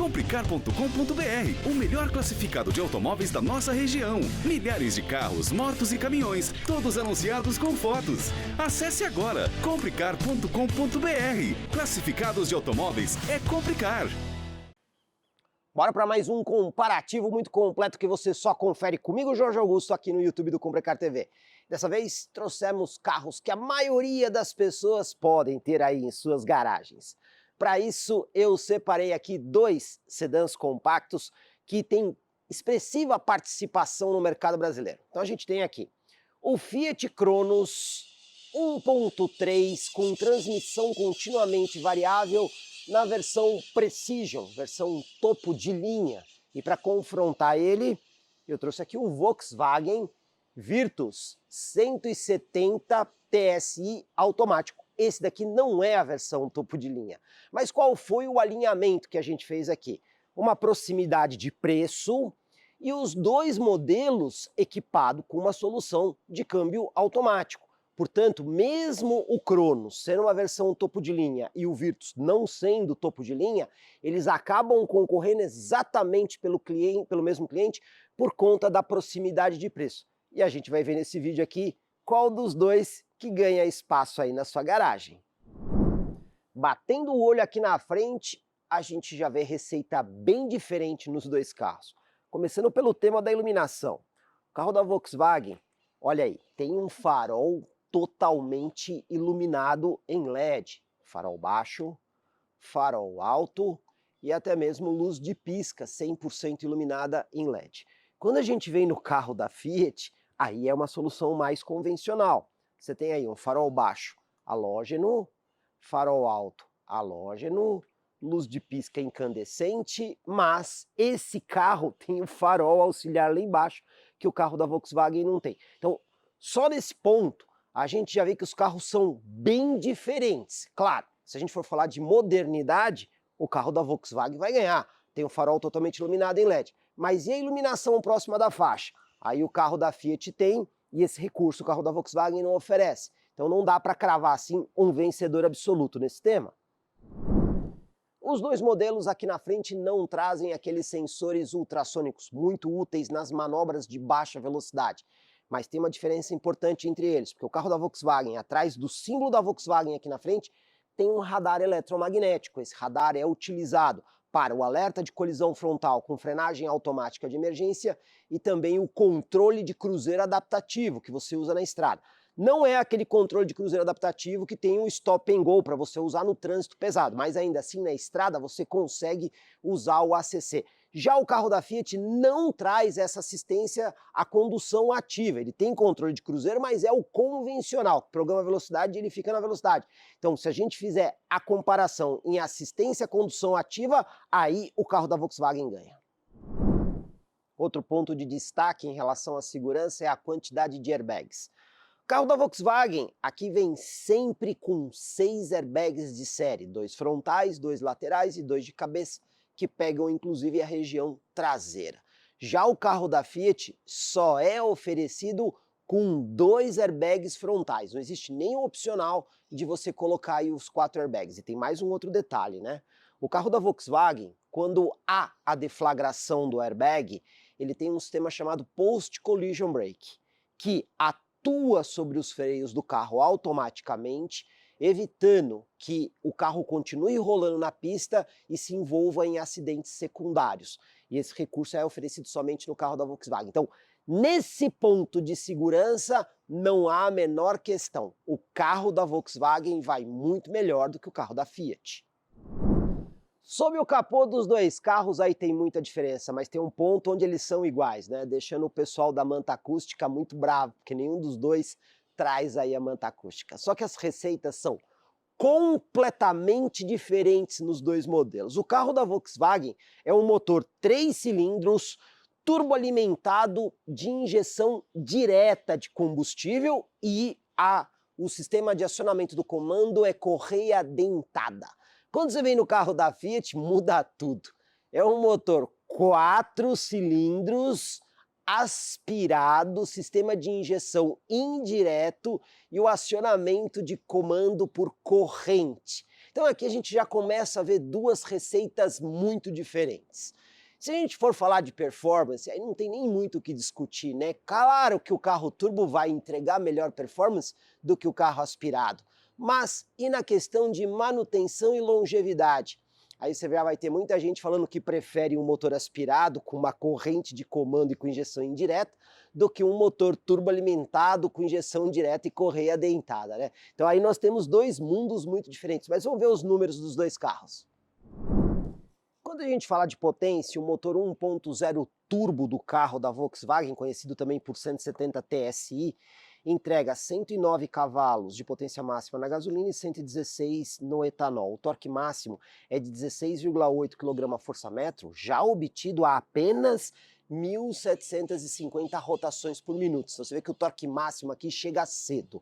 Comprecar.com.br, o melhor classificado de automóveis da nossa região. Milhares de carros, motos e caminhões, todos anunciados com fotos. Acesse agora comprecar.com.br. Classificados de automóveis é Comprecar. Bora para mais um comparativo muito completo que você só confere comigo, Jorge Augusto, aqui no YouTube do Comprecar TV. Dessa vez trouxemos carros que a maioria das pessoas podem ter aí em suas garagens. Para isso, eu separei aqui dois sedãs compactos que têm expressiva participação no mercado brasileiro. Então a gente tem aqui o Fiat Cronos 1.3 com transmissão continuamente variável na versão Precision, versão topo de linha. E para confrontar ele, eu trouxe aqui o Volkswagen Virtus 170 TSI automático. Esse daqui não é a versão topo de linha. Mas qual foi o alinhamento que a gente fez aqui? Uma proximidade de preço e os dois modelos equipados com uma solução de câmbio automático. Portanto, mesmo o Cronos sendo uma versão topo de linha e o Virtus não sendo topo de linha, eles acabam concorrendo exatamente pelo mesmo cliente por conta da proximidade de preço. E a gente vai ver nesse vídeo aqui qual dos dois que ganha espaço aí na sua garagem. Batendo o olho aqui na frente, a gente já vê receita bem diferente nos dois carros. Começando pelo tema da iluminação. O carro da Volkswagen, olha aí, tem um farol totalmente iluminado em LED. Farol baixo, farol alto e até mesmo luz de pisca 100% iluminada em LED. Quando a gente vem no carro da Fiat, aí é uma solução mais convencional. Você tem aí um farol baixo halógeno, farol alto halógeno, luz de pisca incandescente, mas esse carro tem o farol auxiliar lá embaixo, que o carro da Volkswagen não tem. Então, só nesse ponto, a gente já vê que os carros são bem diferentes. Claro, se a gente for falar de modernidade, o carro da Volkswagen vai ganhar. Tem o farol totalmente iluminado em LED. Mas e a iluminação próxima da faixa? Aí o carro da Fiat tem, e esse recurso o carro da Volkswagen não oferece. Então não dá para cravar assim um vencedor absoluto nesse tema. Os dois modelos aqui na frente não trazem aqueles sensores ultrassônicos muito úteis nas manobras de baixa velocidade. Mas tem uma diferença importante entre eles, porque o carro da Volkswagen, atrás do símbolo da Volkswagen aqui na frente, tem um radar eletromagnético. Esse radar é utilizado para o alerta de colisão frontal com frenagem automática de emergência e também o controle de cruzeiro adaptativo que você usa na estrada. Não é aquele controle de cruzeiro adaptativo que tem um stop and go para você usar no trânsito pesado, mas ainda assim na estrada você consegue usar o ACC. Já o carro da Fiat não traz essa assistência à condução ativa. Ele tem controle de cruzeiro, mas é o convencional. Programa a velocidade e ele fica na velocidade. Então, se a gente fizer a comparação em assistência à condução ativa, aí o carro da Volkswagen ganha. Outro ponto de destaque em relação à segurança é a quantidade de airbags. O carro da Volkswagen aqui vem sempre com 6 airbags de série, 2 frontais, 2 laterais e 2 de cabeça, que pegam inclusive a região traseira. Já o carro da Fiat só é oferecido com 2 airbags frontais, não existe nenhum opcional de você colocar aí os 4 airbags. E tem mais um outro detalhe, né? O carro da Volkswagen, quando há a deflagração do airbag, ele tem um sistema chamado Post Collision Brake, que atua sobre os freios do carro automaticamente, evitando que o carro continue rolando na pista e se envolva em acidentes secundários. E esse recurso é oferecido somente no carro da Volkswagen. Então, nesse ponto de segurança, não há a menor questão. O carro da Volkswagen vai muito melhor do que o carro da Fiat. Sob o capô dos dois carros aí tem muita diferença, mas tem um ponto onde eles são iguais, né? Deixando o pessoal da manta acústica muito bravo, porque nenhum dos dois traz aí a manta acústica. Só que as receitas são completamente diferentes nos dois modelos. O carro da Volkswagen é um motor 3 cilindros, turboalimentado de injeção direta de combustível e o sistema de acionamento do comando é correia dentada. Quando você vem no carro da Fiat, muda tudo. É um motor 4 cilindros, aspirado, sistema de injeção indireto e o acionamento de comando por corrente. Então aqui a gente já começa a ver duas receitas muito diferentes. Se a gente for falar de performance, aí não tem nem muito o que discutir, né? Claro que o carro turbo vai entregar melhor performance do que o carro aspirado, mas e na questão de manutenção e longevidade? Aí você já vai ter muita gente falando que prefere um motor aspirado com uma corrente de comando e com injeção indireta do que um motor turbo alimentado com injeção direta e correia dentada, né? Então aí nós temos dois mundos muito diferentes, mas vamos ver os números dos dois carros. Quando a gente fala de potência, o motor 1.0 turbo do carro da Volkswagen, conhecido também por 170 TSI, entrega 109 cavalos de potência máxima na gasolina e 116 no etanol. O torque máximo é de 16,8 kgfm, já obtido a apenas 1.750 rotações por minuto. Então você vê que o torque máximo aqui chega cedo.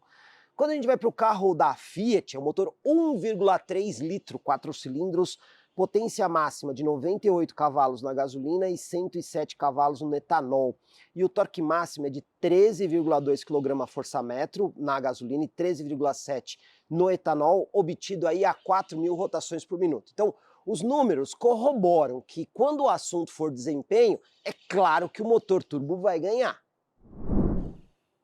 Quando a gente vai para o carro da Fiat, é um motor 1,3 litro, 4 cilindros, potência máxima de 98 cavalos na gasolina e 107 cavalos no etanol. E o torque máximo é de 13,2 kgfm na gasolina e 13,7 no etanol, obtido aí a 4.000 rotações por minuto. Então, os números corroboram que quando o assunto for desempenho, é claro que o motor turbo vai ganhar.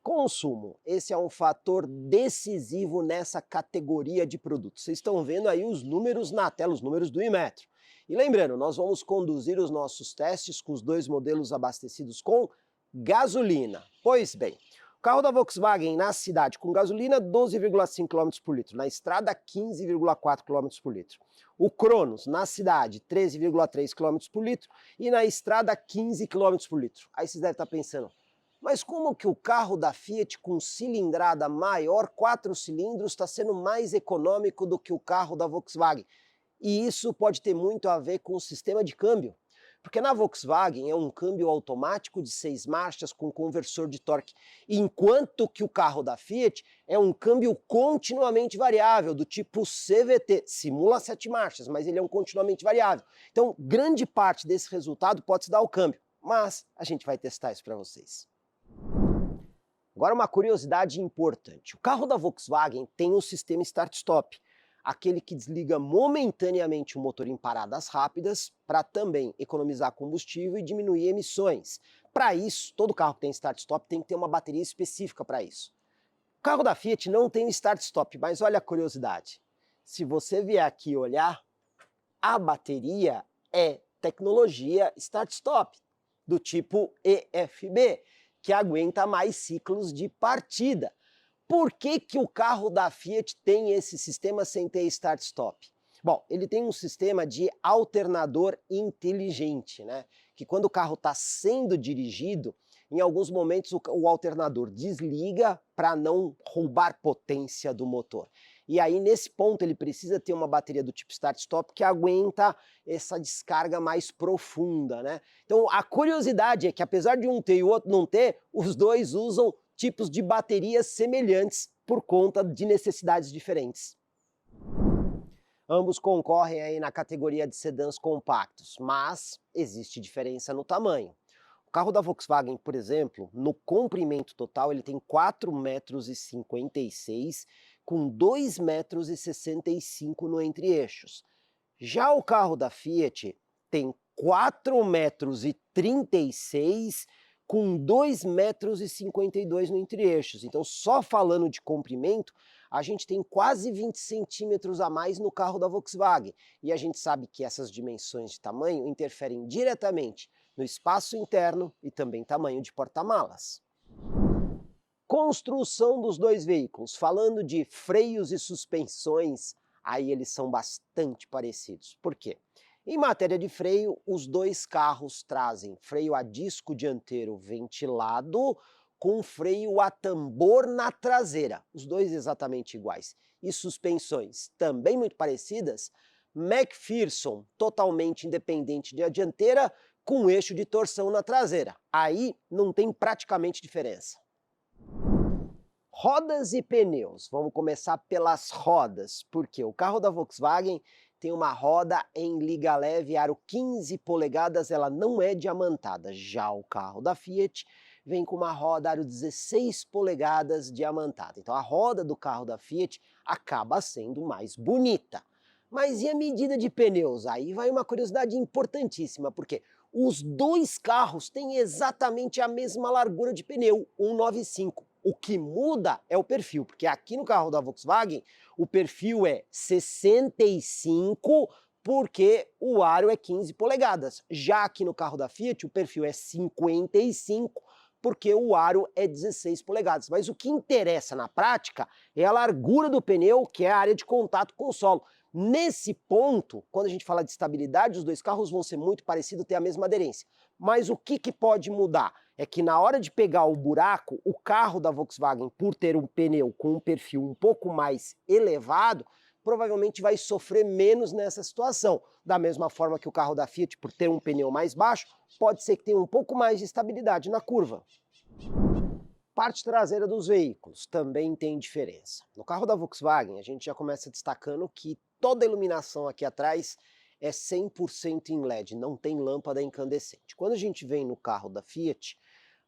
Consumo, esse é um fator decisivo nessa categoria de produtos. Vocês estão vendo aí os números na tela, os números do Inmetro. E lembrando, nós vamos conduzir os nossos testes com os dois modelos abastecidos com gasolina. Pois bem, o carro da Volkswagen na cidade com gasolina 12,5 km por litro, na estrada 15,4 km por litro. O Cronos na cidade 13,3 km por litro e na estrada 15 km por litro. Aí vocês devem estar pensando, mas como que o carro da Fiat com cilindrada maior, 4 cilindros, está sendo mais econômico do que o carro da Volkswagen? E isso pode ter muito a ver com o sistema de câmbio. Porque na Volkswagen é um câmbio automático de 6 marchas com conversor de torque, enquanto que o carro da Fiat é um câmbio continuamente variável, do tipo CVT, simula 7 marchas, mas ele é um continuamente variável. Então, grande parte desse resultado pode se dar ao câmbio, mas a gente vai testar isso para vocês. Agora uma curiosidade importante, o carro da Volkswagen tem um sistema start-stop, aquele que desliga momentaneamente o motor em paradas rápidas para também economizar combustível e diminuir emissões. Para isso, todo carro que tem start-stop tem que ter uma bateria específica para isso. O carro da Fiat não tem start-stop, mas olha a curiosidade, se você vier aqui olhar, a bateria é tecnologia start-stop, do tipo EFB, que aguenta mais ciclos de partida. Por que que o carro da Fiat tem esse sistema sem ter start-stop? Bom, ele tem um sistema de alternador inteligente, né? Que quando o carro está sendo dirigido, em alguns momentos o alternador desliga para não roubar potência do motor. E aí, nesse ponto, ele precisa ter uma bateria do tipo start-stop que aguenta essa descarga mais profunda, né? Então, a curiosidade é que, apesar de um ter e o outro não ter, os dois usam tipos de baterias semelhantes por conta de necessidades diferentes. Ambos concorrem aí na categoria de sedãs compactos, mas existe diferença no tamanho. O carro da Volkswagen, por exemplo, no comprimento total, ele tem 4,56 m, com 2,65 m no entre-eixos. Já o carro da Fiat tem 4,36 m, com 2,52 m no entre-eixos. Então, só falando de comprimento, a gente tem quase 20 centímetros a mais no carro da Volkswagen. E a gente sabe que essas dimensões de tamanho interferem diretamente no espaço interno e também tamanho de porta-malas. Construção dos dois veículos. Falando de freios e suspensões, aí eles são bastante parecidos. Por quê? Em matéria de freio, os dois carros trazem freio a disco dianteiro ventilado com freio a tambor na traseira, os dois exatamente iguais. E suspensões também muito parecidas, McPherson totalmente independente de dianteira com eixo de torção na traseira. Aí não tem praticamente diferença. Rodas e pneus. Vamos começar pelas rodas, porque o carro da Volkswagen tem uma roda em liga leve, aro 15 polegadas, ela não é diamantada. Já o carro da Fiat vem com uma roda aro 16 polegadas diamantada. Então a roda do carro da Fiat acaba sendo mais bonita. Mas e a medida de pneus? Aí vai uma curiosidade importantíssima, porque os dois carros têm exatamente a mesma largura de pneu, 1,95. O que muda é o perfil, porque aqui no carro da Volkswagen o perfil é 65, porque o aro é 15 polegadas. Já aqui no carro da Fiat o perfil é 55, porque o aro é 16 polegadas. Mas o que interessa na prática é a largura do pneu, que é a área de contato com o solo. Nesse ponto, quando a gente fala de estabilidade, os dois carros vão ser muito parecidos, ter a mesma aderência. Mas o que pode mudar? É que na hora de pegar o buraco, o carro da Volkswagen, por ter um pneu com um perfil um pouco mais elevado, provavelmente vai sofrer menos nessa situação. Da mesma forma que o carro da Fiat, por ter um pneu mais baixo, pode ser que tenha um pouco mais de estabilidade na curva. Parte traseira dos veículos também tem diferença. No carro da Volkswagen, a gente já começa destacando que toda a iluminação aqui atrás é 100% em LED, não tem lâmpada incandescente. Quando a gente vem no carro da Fiat,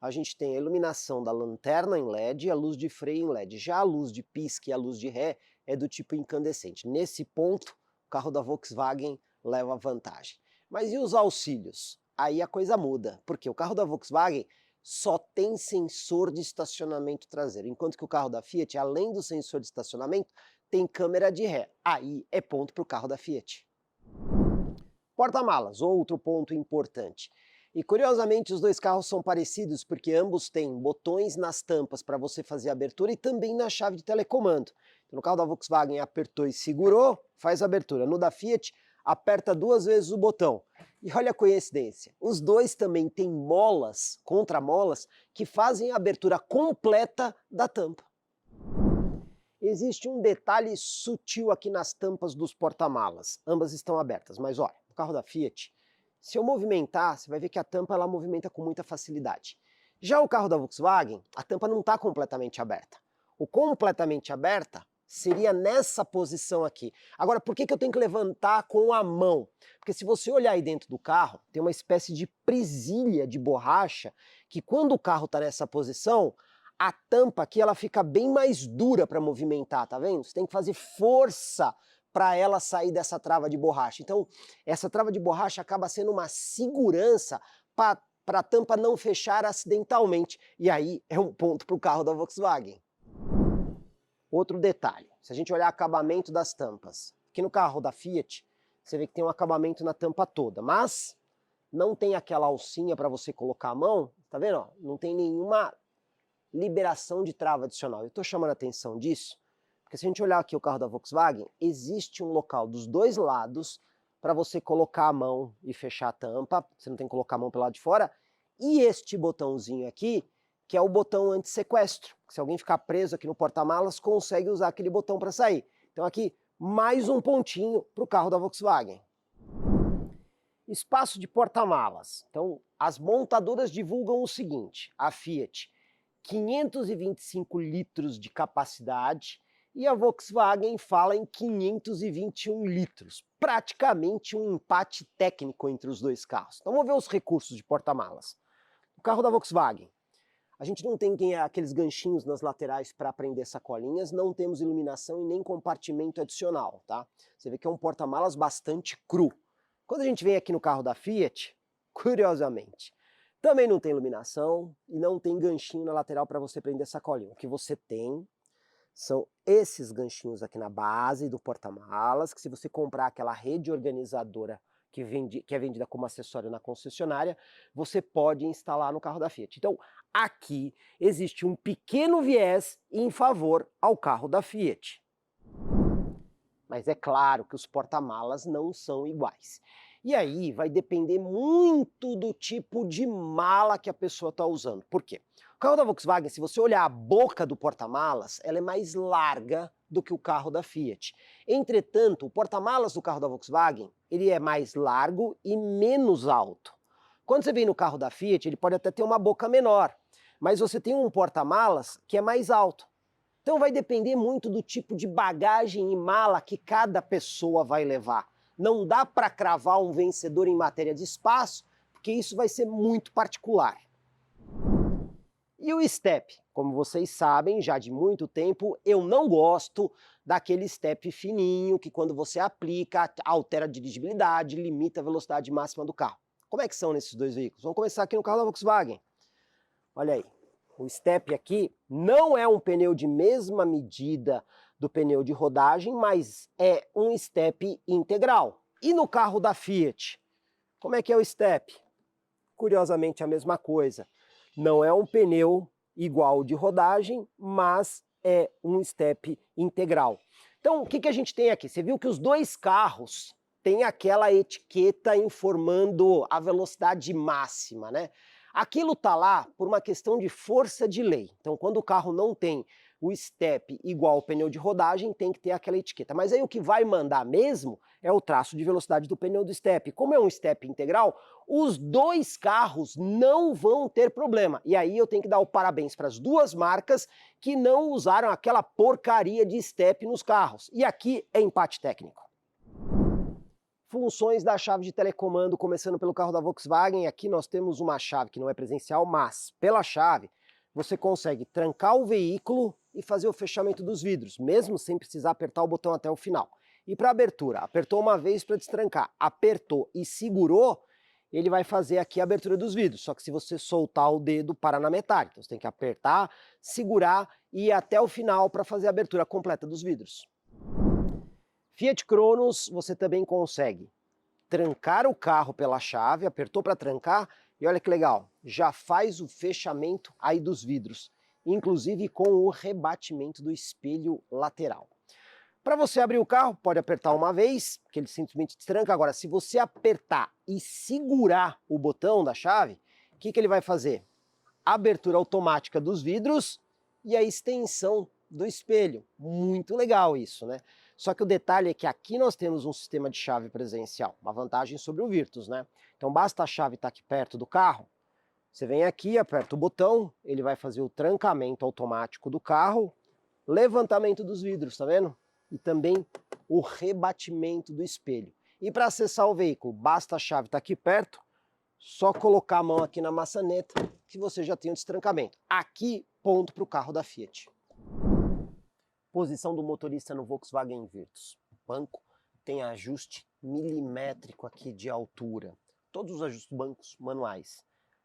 a gente tem a iluminação da lanterna em LED e a luz de freio em LED. Já a luz de pisca e a luz de ré é do tipo incandescente. Nesse ponto, o carro da Volkswagen leva vantagem. Mas e os auxílios? Aí a coisa muda, porque o carro da Volkswagen só tem sensor de estacionamento traseiro, enquanto que o carro da Fiat, além do sensor de estacionamento, tem câmera de ré. Aí é ponto para o carro da Fiat. Porta-malas, outro ponto importante. E curiosamente os dois carros são parecidos porque ambos têm botões nas tampas para você fazer a abertura e também na chave de telecomando. Então, no carro da Volkswagen apertou e segurou, faz a abertura. No da Fiat, aperta 2 vezes o botão. E olha a coincidência, os dois também têm molas, contramolas, que fazem a abertura completa da tampa. Existe um detalhe sutil aqui nas tampas dos porta-malas. Ambas estão abertas, mas olha, no carro da Fiat, se eu movimentar, você vai ver que a tampa ela movimenta com muita facilidade. Já o carro da Volkswagen, a tampa não está completamente aberta. O completamente aberta seria nessa posição aqui. Agora, por que eu tenho que levantar com a mão? Porque se você olhar aí dentro do carro, tem uma espécie de presilha de borracha que quando o carro está nessa posição, a tampa aqui ela fica bem mais dura para movimentar, tá vendo? Você tem que fazer força para ela sair dessa trava de borracha. Então, essa trava de borracha acaba sendo uma segurança para a tampa não fechar acidentalmente. E aí é um ponto para o carro da Volkswagen. Outro detalhe, se a gente olhar o acabamento das tampas, aqui no carro da Fiat, você vê que tem um acabamento na tampa toda, mas não tem aquela alcinha para você colocar a mão, tá vendo? Ó, não tem nenhuma liberação de trava adicional. Eu estou chamando a atenção disso, porque se a gente olhar aqui o carro da Volkswagen, existe um local dos dois lados para você colocar a mão e fechar a tampa, você não tem que colocar a mão pelo lado de fora, e este botãozinho aqui, que é o botão anti-sequestro. Se alguém ficar preso aqui no porta-malas, consegue usar aquele botão para sair. Então aqui, mais um pontinho para o carro da Volkswagen. Espaço de porta-malas. Então, as montadoras divulgam o seguinte, a Fiat, 525 litros de capacidade, e a Volkswagen fala em 521 litros. Praticamente um empate técnico entre os dois carros. Então vamos ver os recursos de porta-malas. No carro da Volkswagen, a gente não tem aqueles ganchinhos nas laterais para prender sacolinhas, não temos iluminação e nem compartimento adicional, tá? Você vê que é um porta-malas bastante cru. Quando a gente vem aqui no carro da Fiat, curiosamente, também não tem iluminação e não tem ganchinho na lateral para você prender sacolinha. O que você tem são esses ganchinhos aqui na base do porta-malas, que se você comprar aquela rede organizadora que é vendida como acessório na concessionária, você pode instalar no carro da Fiat. Então, aqui existe um pequeno viés em favor ao carro da Fiat. Mas é claro que os porta-malas não são iguais. E aí vai depender muito do tipo de mala que a pessoa está usando. Por quê? O carro da Volkswagen, se você olhar a boca do porta-malas, ela é mais larga do que o carro da Fiat. Entretanto, o porta-malas do carro da Volkswagen, ele é mais largo e menos alto. Quando você vem no carro da Fiat, ele pode até ter uma boca menor, mas você tem um porta-malas que é mais alto. Então vai depender muito do tipo de bagagem e mala que cada pessoa vai levar. Não dá para cravar um vencedor em matéria de espaço, porque isso vai ser muito particular. E o step? Como vocês sabem, já de muito tempo, eu não gosto daquele step fininho que quando você aplica, altera a dirigibilidade, limita a velocidade máxima do carro. Como é que são nesses dois veículos? Vamos começar aqui no carro da Volkswagen. Olha aí, o step aqui não é um pneu de mesma medida do pneu de rodagem, mas é um step integral. E no carro da Fiat, como é que é o step? Curiosamente a mesma coisa. Não é um pneu igual de rodagem, mas é um step integral. Então, o que a gente tem aqui? Você viu que os dois carros têm aquela etiqueta informando a velocidade máxima, né? Aquilo tá lá por uma questão de força de lei. Então, quando o carro não tem o step igual ao pneu de rodagem, tem que ter aquela etiqueta. Mas aí o que vai mandar mesmo é o traço de velocidade do pneu do step. Como é um step integral, os dois carros não vão ter problema. E aí eu tenho que dar o parabéns para as duas marcas que não usaram aquela porcaria de step nos carros. E aqui é empate técnico. Funções da chave de telecomando, começando pelo carro da Volkswagen. Aqui nós temos uma chave que não é presencial, mas pela chave você consegue trancar o veículo e fazer o fechamento dos vidros, mesmo sem precisar apertar o botão até o final. E para abertura, apertou uma vez para destrancar, apertou e segurou, ele vai fazer aqui a abertura dos vidros, só que se você soltar o dedo, para na metade. Então você tem que apertar, segurar e ir até o final para fazer a abertura completa dos vidros. Fiat Cronos, você também consegue trancar o carro pela chave, apertou para trancar e olha que legal, já faz o fechamento aí dos vidros, inclusive com o rebatimento do espelho lateral. Para você abrir o carro, pode apertar uma vez, que ele simplesmente destranca. Agora, se você apertar e segurar o botão da chave, o que ele vai fazer? Abertura automática dos vidros e a extensão do espelho. Muito legal isso, né? Só que o detalhe é que aqui nós temos um sistema de chave presencial, uma vantagem sobre o Virtus, né? Então basta a chave estar aqui perto do carro, você vem aqui, aperta o botão, ele vai fazer o trancamento automático do carro, levantamento dos vidros, tá vendo? E também o rebatimento do espelho. E para acessar o veículo, basta a chave estar aqui perto, só colocar a mão aqui na maçaneta que você já tem o destrancamento. Aqui, ponto para o carro da Fiat. Posição do motorista no Volkswagen Virtus. O banco tem ajuste milimétrico aqui de altura. Todos os ajustes bancos manuais.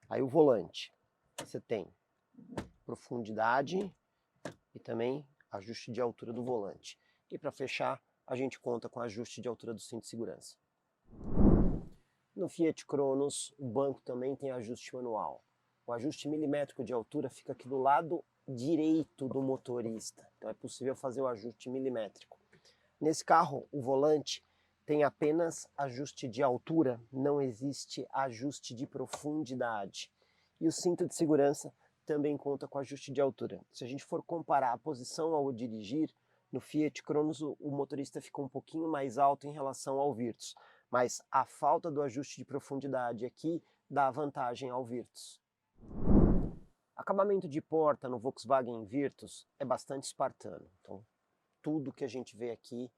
Aí o volante. Você tem profundidade e também ajuste de altura do volante. E para fechar, a gente conta com ajuste de altura do cinto de segurança. No Fiat Cronos, o banco também tem ajuste manual. O ajuste milimétrico de altura fica aqui do lado direito do motorista. Então é possível fazer o ajuste milimétrico. Nesse carro, o volante tem apenas ajuste de altura, não existe ajuste de profundidade. E o cinto de segurança também conta com ajuste de altura. Se a gente for comparar a posição ao dirigir, no Fiat Cronos o motorista fica um pouquinho mais alto em relação ao Virtus, mas a falta do ajuste de profundidade aqui dá vantagem ao Virtus. Acabamento de porta no Volkswagen Virtus é bastante espartano, então tudo que a gente vê aqui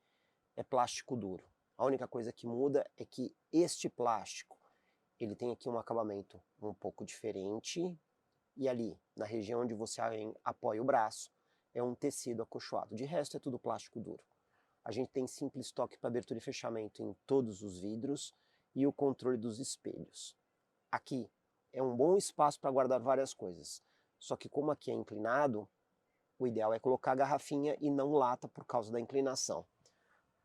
é plástico duro. A única coisa que muda é que este plástico, ele tem aqui um acabamento um pouco diferente e ali, na região onde você apoia o braço, é um tecido acolchoado. De resto é tudo plástico duro. A gente tem simples toque para abertura e fechamento em todos os vidros e o controle dos espelhos. Aqui é um bom espaço para guardar várias coisas. Só que como aqui é inclinado, o ideal é colocar a garrafinha e não lata por causa da inclinação.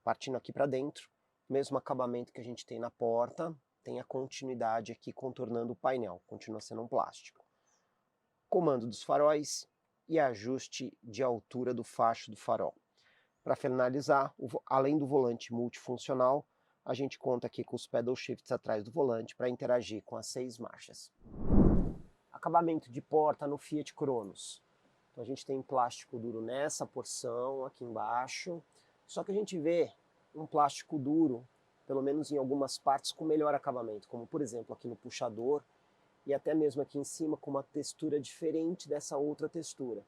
Partindo aqui para dentro, mesmo acabamento que a gente tem na porta, tem a continuidade aqui contornando o painel, continua sendo um plástico. Comando dos faróis e ajuste de altura do facho do farol. Para finalizar, além do volante multifuncional, a gente conta aqui com os pedal shifts atrás do volante para interagir com as 6 marchas. Acabamento de porta no Fiat Cronos. Então a gente tem plástico duro nessa porção aqui embaixo, só que a gente vê um plástico duro, pelo menos em algumas partes, com melhor acabamento, como por exemplo aqui no puxador e até mesmo aqui em cima com uma textura diferente dessa outra textura.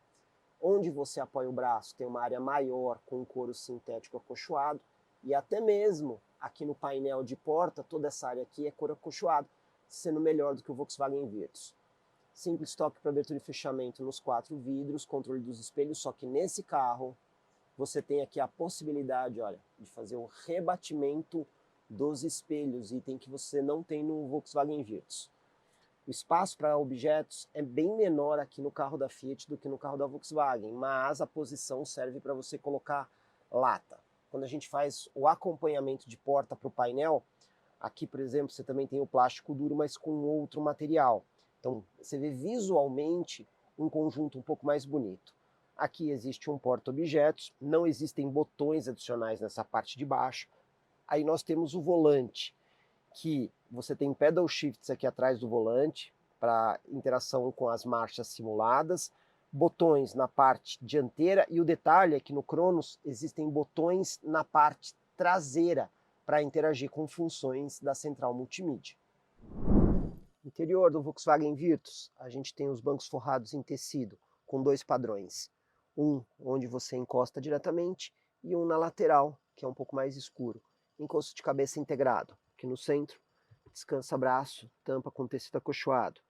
Onde você apoia o braço tem uma área maior com couro sintético acolchoado e até mesmo aqui no painel de porta toda essa área aqui é couro acolchoado, sendo melhor do que o Volkswagen Virtus. simples toque para abertura e fechamento nos 4 vidros, controle dos espelhos, só que nesse carro você tem aqui a possibilidade, olha, de fazer um rebatimento dos espelhos, item que você não tem no Volkswagen Virtus. O espaço para objetos é bem menor aqui no carro da Fiat do que no carro da Volkswagen, mas a posição serve para você colocar lata. Quando a gente faz o acompanhamento de porta para o painel, aqui, por exemplo, você também tem o plástico duro, mas com outro material. Então, você vê visualmente um conjunto um pouco mais bonito. Aqui existe um porta-objetos, não existem botões adicionais nessa parte de baixo. Aí nós temos o volante, que você tem pedal shifts aqui atrás do volante, para interação com as marchas simuladas, botões na parte dianteira, e o detalhe é que no Cronos existem botões na parte traseira, para interagir com funções da central multimídia. Interior do Volkswagen Virtus, a gente tem os bancos forrados em tecido, com 2 padrões. Um onde você encosta diretamente e um na lateral, que é um pouco mais escuro. Encosto de cabeça integrado, aqui no centro, descansa braço, tampa com tecido acolchoado.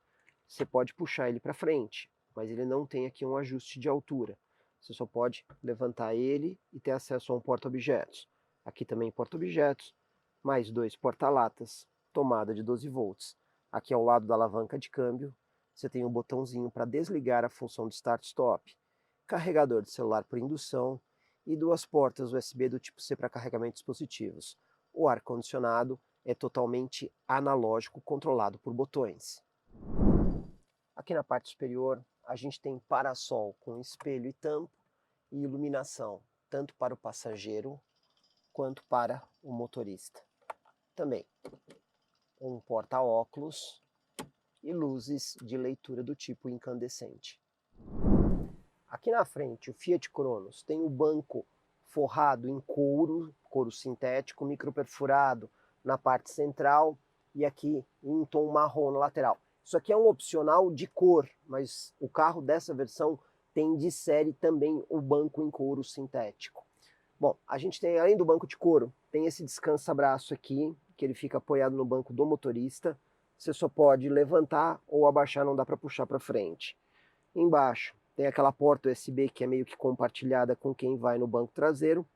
Você pode puxar ele para frente, mas ele não tem aqui um ajuste de altura. Você só pode levantar ele e ter acesso a um porta-objetos. Aqui também porta-objetos, mais 2 porta-latas, tomada de 12 volts. Aqui ao lado da alavanca de câmbio, você tem um botãozinho para desligar a função de start-stop, carregador de celular por indução e 2 portas USB do tipo C para carregamento de dispositivos. O ar-condicionado é totalmente analógico, controlado por botões. Aqui na parte superior, a gente tem parasol com espelho e tampo e iluminação, tanto para o passageiro quanto para o motorista. Também um porta-óculos e luzes de leitura do tipo incandescente. Aqui na frente, o Fiat Cronos tem o banco forrado em couro, couro sintético, microperfurado na parte central e aqui em tom marrom na lateral. Isso aqui é um opcional de cor, mas o carro dessa versão tem de série também o banco em couro sintético. Bom, a gente tem, além do banco de couro, tem esse descansa-braço aqui, que ele fica apoiado no banco do motorista. Você só pode levantar ou abaixar, não dá para puxar para frente. Embaixo tem aquela porta USB que é meio que compartilhada com quem vai no banco traseiro.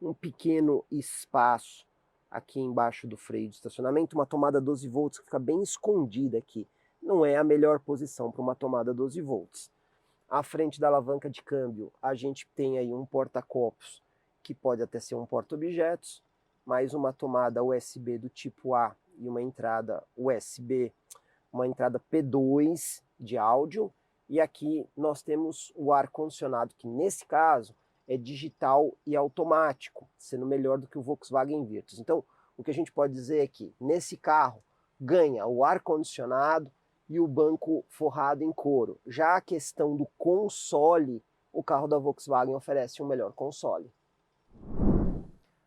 Um pequeno espaço aqui embaixo do freio de estacionamento, uma tomada 12 volts que fica bem escondida aqui. Não é a melhor posição para uma tomada 12 volts. À frente da alavanca de câmbio, a gente tem aí um porta-copos, que pode até ser um porta-objetos, mais uma tomada USB do tipo A e uma entrada USB, uma entrada P2 de áudio, e aqui nós temos o ar-condicionado, que nesse caso é digital e automático, sendo melhor do que o Volkswagen Virtus. Então, o que a gente pode dizer é que nesse carro ganha o ar-condicionado e o banco forrado em couro. Já a questão do console, o carro da Volkswagen oferece um melhor console.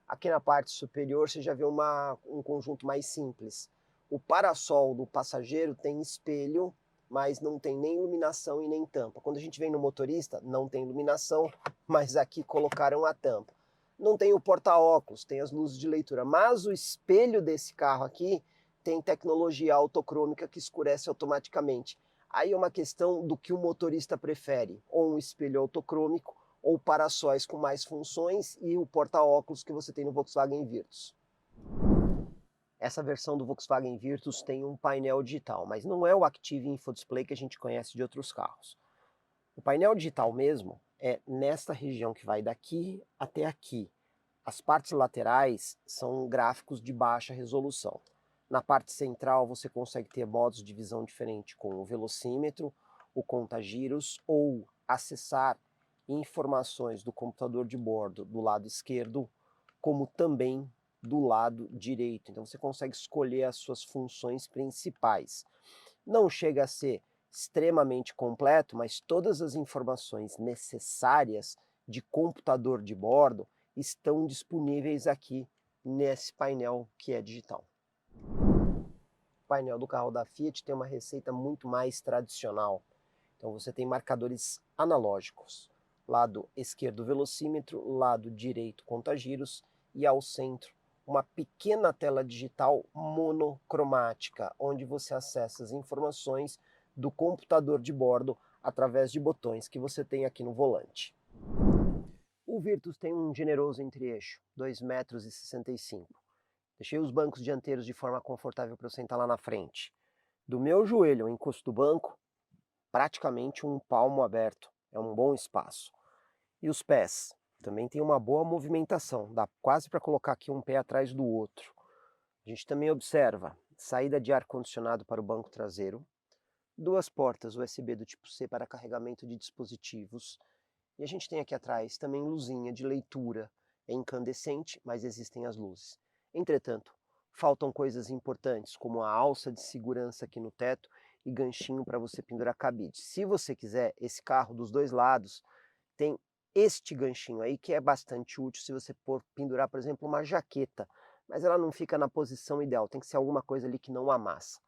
Aqui na parte superior você já vê um conjunto mais simples. O parasol do passageiro tem espelho, mas não tem nem iluminação e nem tampa. Quando a gente vem no motorista, não tem iluminação, mas aqui colocaram a tampa. Não tem o porta-óculos, tem as luzes de leitura, mas o espelho desse carro aqui tem tecnologia autocrômica que escurece automaticamente. Aí é uma questão do que o motorista prefere, ou um espelho autocrômico, ou para-sóis com mais funções e o porta-óculos que você tem no Volkswagen Virtus. Essa versão do Volkswagen Virtus tem um painel digital, mas não é o Active Info Display que a gente conhece de outros carros. O painel digital mesmo é nesta região que vai daqui até aqui. As partes laterais são gráficos de baixa resolução. Na parte central você consegue ter modos de visão diferente com o velocímetro, o conta-giros ou acessar informações do computador de bordo do lado esquerdo, como também do lado direito. Então você consegue escolher as suas funções principais. Não chega a ser extremamente completo, mas todas as informações necessárias de computador de bordo estão disponíveis aqui nesse painel que é digital. O painel do carro da Fiat tem uma receita muito mais tradicional. Então você tem marcadores analógicos. Lado esquerdo velocímetro, lado direito conta-giros e ao centro uma pequena tela digital monocromática, onde você acessa as informações do computador de bordo através de botões que você tem aqui no volante. O Virtus tem um generoso entre-eixo, 2,65 m. Deixei os bancos dianteiros de forma confortável para eu sentar lá na frente. Do meu joelho ao encosto do banco, praticamente um palmo aberto, é um bom espaço. E os pés? Também tem uma boa movimentação, dá quase para colocar aqui um pé atrás do outro. A gente também observa saída de ar-condicionado para o banco traseiro, duas portas USB do tipo C para carregamento de dispositivos, e a gente tem aqui atrás também luzinha de leitura, é incandescente, mas existem as luzes. Entretanto, faltam coisas importantes, como a alça de segurança aqui no teto e ganchinho para você pendurar cabide. Se você quiser, esse carro dos dois lados tem este ganchinho aí que é bastante útil se você for pendurar, por exemplo, uma jaqueta, mas ela não fica na posição ideal, tem que ser alguma coisa ali que não amassa.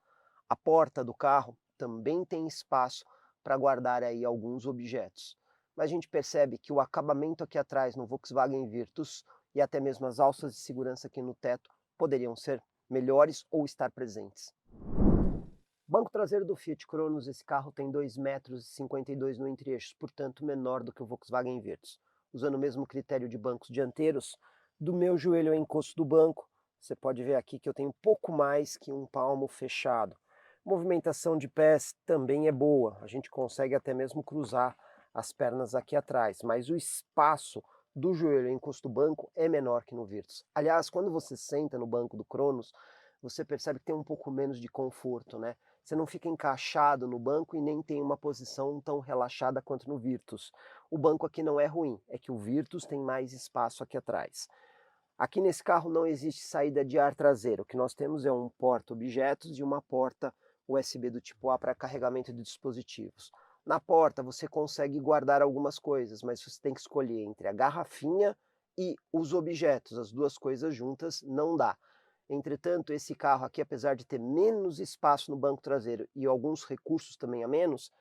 A porta do carro também tem espaço para guardar aí alguns objetos, mas a gente percebe que o acabamento aqui atrás no Volkswagen Virtus e até mesmo as alças de segurança aqui no teto poderiam ser melhores ou estar presentes. Banco traseiro do Fiat Cronos, esse carro tem 2,52 m no entre-eixos, portanto menor do que o Volkswagen Virtus. Usando o mesmo critério de bancos dianteiros, do meu joelho ao encosto do banco, você pode ver aqui que eu tenho pouco mais que um palmo fechado. Movimentação de pés também é boa, a gente consegue até mesmo cruzar as pernas aqui atrás, mas o espaço do joelho ao encosto do banco é menor que no Virtus. Aliás, quando você senta no banco do Cronos, você percebe que tem um pouco menos de conforto, né? Você não fica encaixado no banco e nem tem uma posição tão relaxada quanto no Virtus. O banco aqui não é ruim, é que o Virtus tem mais espaço aqui atrás. Aqui nesse carro não existe saída de ar traseiro, o que nós temos é um porta-objetos e uma porta USB do tipo A para carregamento de dispositivos. Na porta você consegue guardar algumas coisas, mas você tem que escolher entre a garrafinha e os objetos, as duas coisas juntas não dá. Entretanto, esse carro aqui, apesar de ter menos espaço no banco traseiro e alguns recursos também a menos,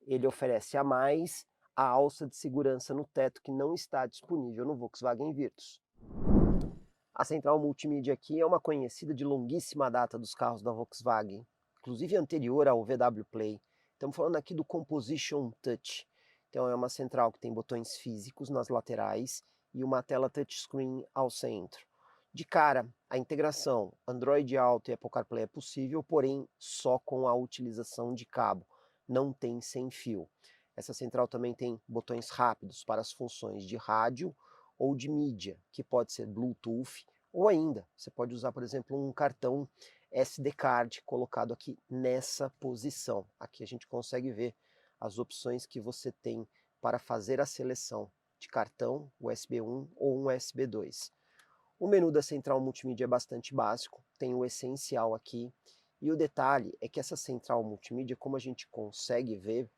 ele oferece a mais a alça de segurança no teto que não está disponível no Volkswagen Virtus. A central multimídia aqui é uma conhecida de longuíssima data dos carros da Volkswagen, inclusive anterior ao VW Play. Estamos falando aqui do Composition Touch. Então é uma central que tem botões físicos nas laterais e uma tela touchscreen ao centro. De cara, a integração Android Auto e Apple CarPlay é possível, porém só com a utilização de cabo, não tem sem fio. Essa central também tem botões rápidos para as funções de rádio ou de mídia, que pode ser Bluetooth, ou ainda, você pode usar, por exemplo, um cartão SD Card colocado aqui nessa posição. Aqui a gente consegue ver as opções que você tem para fazer a seleção de cartão USB 1 ou um USB 2. O menu da central multimídia é bastante básico, tem o essencial aqui, e o detalhe é que essa central multimídia, como a gente consegue ver,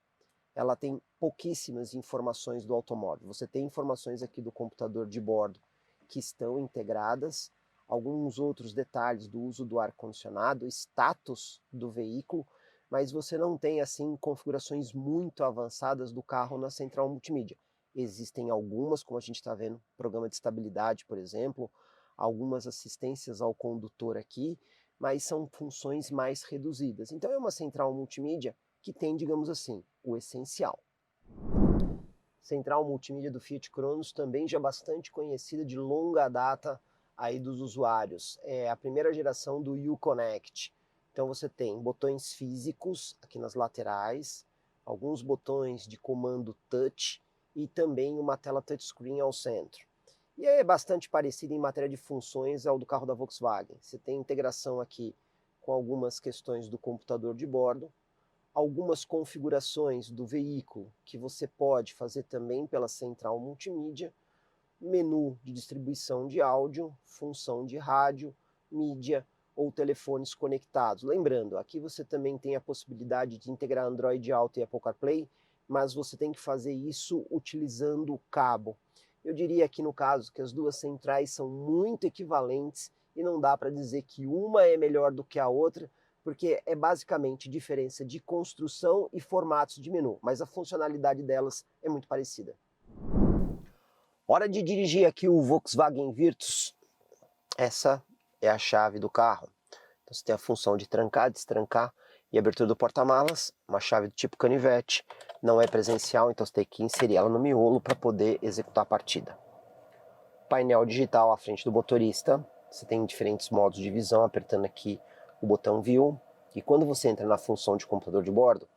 ela tem pouquíssimas informações do automóvel. Você tem informações aqui do computador de bordo que estão integradas, alguns outros detalhes do uso do ar-condicionado, status do veículo, mas você não tem assim configurações muito avançadas do carro na central multimídia. Existem algumas, como a gente está vendo, programa de estabilidade, por exemplo, algumas assistências ao condutor aqui, mas são funções mais reduzidas. Então é uma central multimídia que tem, digamos assim, o essencial. Central multimídia do Fiat Cronos também já bastante conhecida de longa data aí dos usuários. É a primeira geração do Uconnect. Então você tem botões físicos aqui nas laterais, alguns botões de comando touch e também uma tela touchscreen ao centro. E é bastante parecido em matéria de funções ao do carro da Volkswagen. Você tem integração aqui com algumas questões do computador de bordo, algumas configurações do veículo que você pode fazer também pela central multimídia, menu de distribuição de áudio, função de rádio, mídia ou telefones conectados. Lembrando, aqui você também tem a possibilidade de integrar Android Auto e Apple CarPlay, mas você tem que fazer isso utilizando o cabo. Eu diria aqui no caso que as duas centrais são muito equivalentes e não dá para dizer que uma é melhor do que a outra, porque é basicamente diferença de construção e formatos de menu, mas a funcionalidade delas é muito parecida. Hora de dirigir aqui o Volkswagen Virtus. Essa é a chave do carro. Então você tem a função de trancar, destrancar. E a abertura do porta-malas, uma chave do tipo canivete, não é presencial, então você tem que inserir ela no miolo para poder executar a partida. Painel digital à frente do motorista, você tem diferentes modos de visão, apertando aqui o botão View. E quando você entra na função de computador de bordo,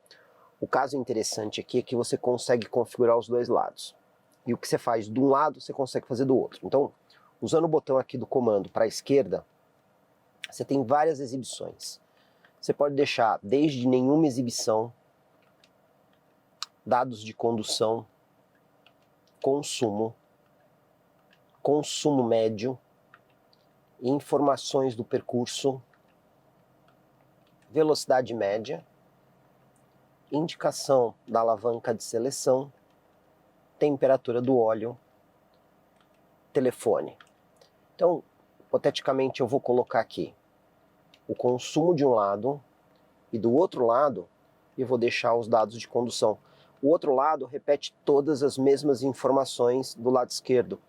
o caso interessante aqui é que você consegue configurar os dois lados. E o que você faz de um lado, você consegue fazer do outro. Então, usando o botão aqui do comando para a esquerda, você tem várias exibições. Você pode deixar desde nenhuma exibição, dados de condução, consumo, consumo médio, informações do percurso, velocidade média, indicação da alavanca de seleção, temperatura do óleo, telefone. Então, hipoteticamente eu vou colocar aqui o consumo de um lado e do outro lado eu vou deixar os dados de condução. O outro lado repete todas as mesmas informações do lado esquerdo.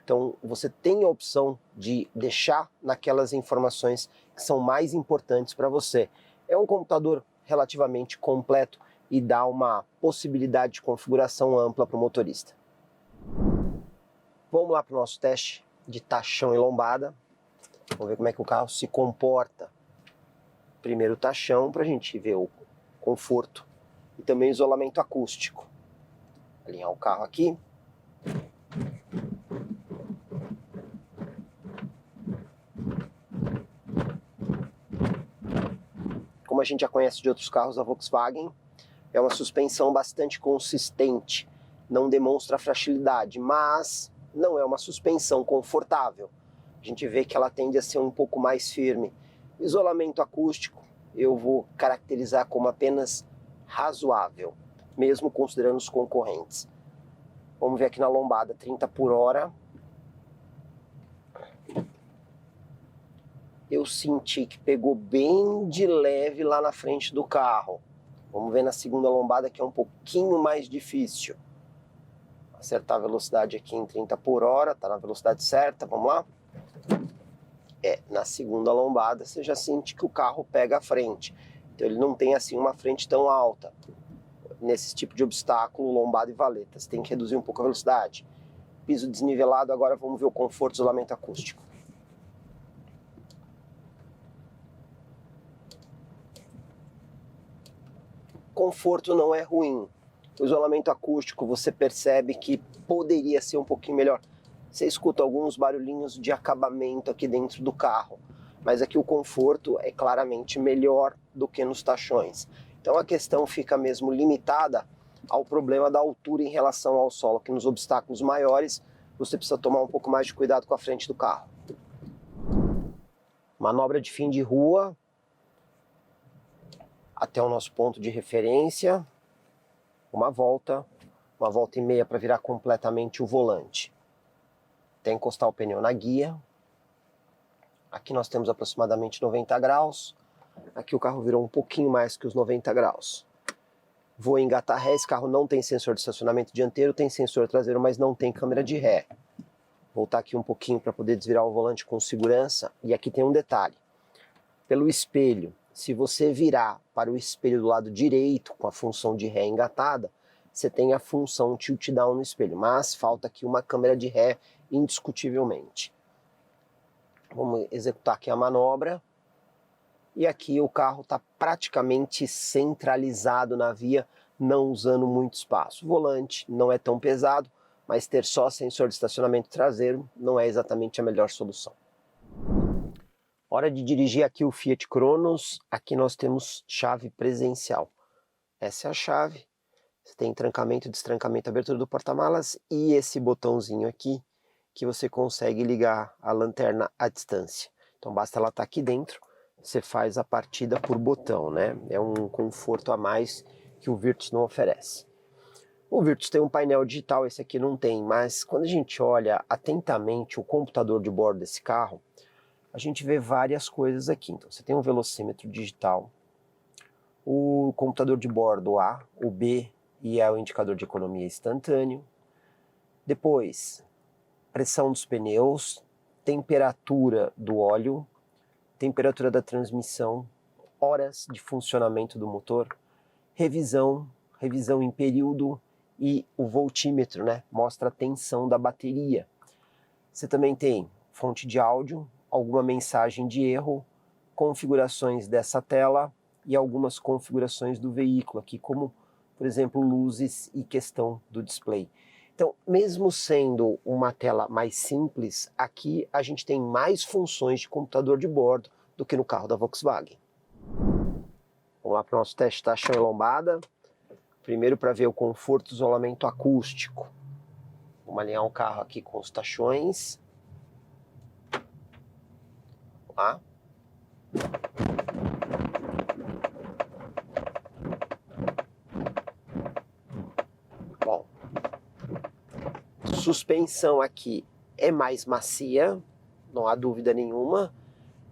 Então você tem a opção de deixar naquelas informações que são mais importantes para você. É um computador relativamente completo e dá uma possibilidade de configuração ampla para o motorista. Vamos lá para o nosso teste de tachão e lombada. Vamos ver como é que o carro se comporta. Primeiro o tachão para a gente ver o conforto e também o isolamento acústico. Alinhar o carro aqui. Como a gente já conhece de outros carros da Volkswagen, é uma suspensão bastante consistente, não demonstra fragilidade, mas não é uma suspensão confortável. A gente vê que ela tende a ser um pouco mais firme. Isolamento acústico eu vou caracterizar como apenas razoável, mesmo considerando os concorrentes. Vamos ver aqui na lombada, 30 por hora. Eu senti que pegou bem de leve lá na frente do carro. Vamos ver na segunda lombada, que é um pouquinho mais difícil. Acertar a velocidade aqui em 30 por hora, tá na velocidade certa, vamos lá? Na segunda lombada você já sente que o carro pega a frente. Então ele não tem assim uma frente tão alta. Nesse tipo de obstáculo, lombada e valeta, você tem que reduzir um pouco a velocidade. Piso desnivelado, agora vamos ver o conforto e isolamento acústico. Conforto não é ruim. O isolamento acústico você percebe que poderia ser um pouquinho melhor. Você escuta alguns barulhinhos de acabamento aqui dentro do carro, mas aqui o conforto é claramente melhor do que nos tachões. Então a questão fica mesmo limitada ao problema da altura em relação ao solo, que nos obstáculos maiores você precisa tomar um pouco mais de cuidado com a frente do carro. Manobra de fim de rua até o nosso ponto de referência, uma volta e meia para virar completamente o volante. Até encostar o pneu na guia. Aqui nós temos aproximadamente 90 graus. Aqui o carro virou um pouquinho mais que os 90 graus. Vou engatar ré, esse carro não tem sensor de estacionamento dianteiro, tem sensor traseiro, mas não tem câmera de ré. Voltar aqui um pouquinho para poder desvirar o volante com segurança. E aqui tem um detalhe. Pelo espelho, se você virar para o espelho do lado direito, com a função de ré engatada, você tem a função tilt down no espelho, mas falta aqui uma câmera de ré indiscutivelmente. Vamos executar aqui a manobra. E aqui o carro está praticamente centralizado na via, não usando muito espaço. O volante não é tão pesado, mas ter só sensor de estacionamento traseiro não é exatamente a melhor solução. Hora de dirigir aqui o Fiat Cronos. Aqui nós temos chave presencial. Essa é a chave. Você tem trancamento, destrancamento, abertura do porta-malas e esse botãozinho aqui que você consegue ligar a lanterna à distância. Então basta ela estar aqui dentro, você faz a partida por botão, né? É um conforto a mais que o Virtus não oferece. O Virtus tem um painel digital, esse aqui não tem, mas quando a gente olha atentamente o computador de bordo desse carro, a gente vê várias coisas aqui. Então você tem um velocímetro digital, o computador de bordo A, o B e é o indicador de economia instantâneo. Depois, pressão dos pneus, temperatura do óleo, temperatura da transmissão, horas de funcionamento do motor, revisão em período e o voltímetro, né? Mostra a tensão da bateria. Você também tem fonte de áudio, alguma mensagem de erro, configurações dessa tela e algumas configurações do veículo aqui, como, por exemplo, luzes e questão do display. Então, mesmo sendo uma tela mais simples, aqui a gente tem mais funções de computador de bordo do que no carro da Volkswagen. Vamos lá para o nosso teste tachão e lombada. Primeiro para ver o conforto e isolamento acústico. Vamos alinhar o carro aqui com os tachões. Vamos lá. Bom, suspensão aqui é mais macia, não há dúvida nenhuma,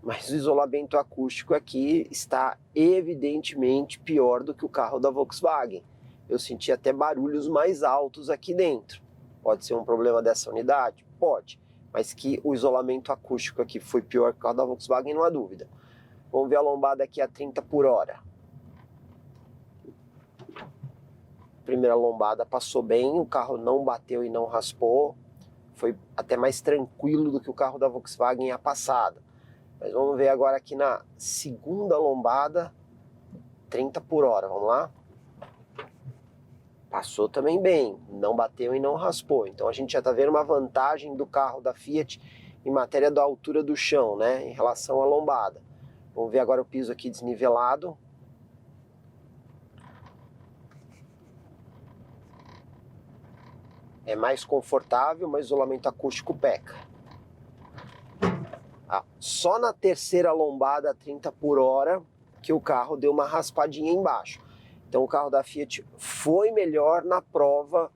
mas o isolamento acústico aqui está evidentemente pior do que o carro da Volkswagen. Eu senti até barulhos mais altos aqui dentro. Pode ser um problema dessa unidade? Pode, mas que o isolamento acústico aqui foi pior que o carro da Volkswagen, não há dúvida. Vamos ver a lombada aqui a 30 por hora. Primeira lombada passou bem, o carro não bateu e não raspou, foi até mais tranquilo do que o carro da Volkswagen a passada. Mas vamos ver agora aqui na segunda lombada, 30 por hora, vamos lá? Passou também bem, não bateu e não raspou. Então a gente já está vendo uma vantagem do carro da Fiat em matéria da altura do chão, né, em relação à lombada. Vamos ver agora o piso aqui desnivelado. É mais confortável, mas o isolamento acústico peca. Só na terceira lombada, 30 por hora, que o carro deu uma raspadinha embaixo. Então o carro da Fiat foi melhor na prova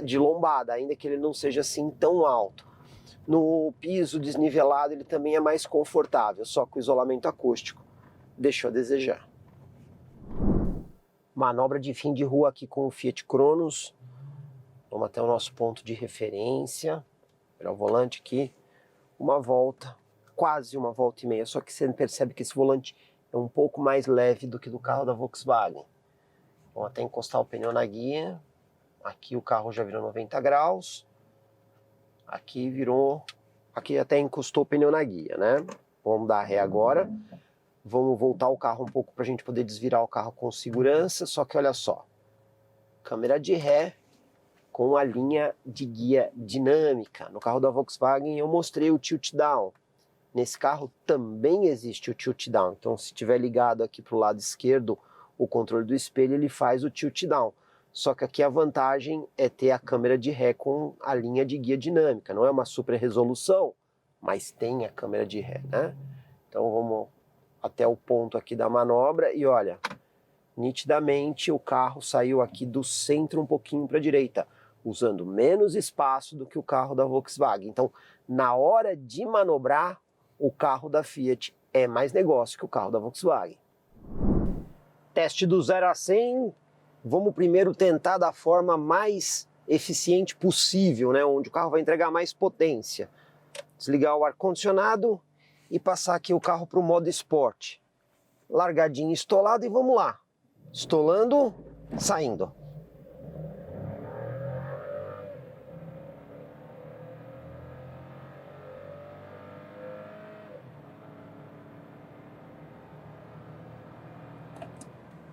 de lombada, ainda que ele não seja assim tão alto. No piso desnivelado ele também é mais confortável, só que o isolamento acústico deixou a desejar. Manobra de fim de rua aqui com o Fiat Cronos. Vamos até o nosso ponto de referência. Virar o volante aqui. Uma volta, quase uma volta e meia. Só que você percebe que esse volante é um pouco mais leve do que do carro da Volkswagen. Vamos até encostar o pneu na guia. Aqui o carro já virou 90 graus. Aqui virou... Aqui até encostou o pneu na guia, né? Vamos dar ré agora. Vamos voltar o carro um pouco para a gente poder desvirar o carro com segurança. Só que olha só. Câmera de ré com a linha de guia dinâmica. No carro da Volkswagen eu mostrei o tilt down. Nesse carro também existe o tilt down. Então se tiver ligado aqui para o lado esquerdo o controle do espelho, ele faz o tilt down. Só que aqui a vantagem é ter a câmera de ré com a linha de guia dinâmica. Não é uma super resolução, mas tem a câmera de ré, né? Então vamos até o ponto aqui da manobra e olha, nitidamente o carro saiu aqui do centro um pouquinho para a direita, usando menos espaço do que o carro da Volkswagen. Então, na hora de manobrar, o carro da Fiat é mais negócio que o carro da Volkswagen. Teste do 0 a 100, vamos primeiro tentar da forma mais eficiente possível, né, onde o carro vai entregar mais potência. Desligar o ar-condicionado e passar aqui o carro para o modo Sport. Largadinho estolado e vamos lá. Estolando, saindo.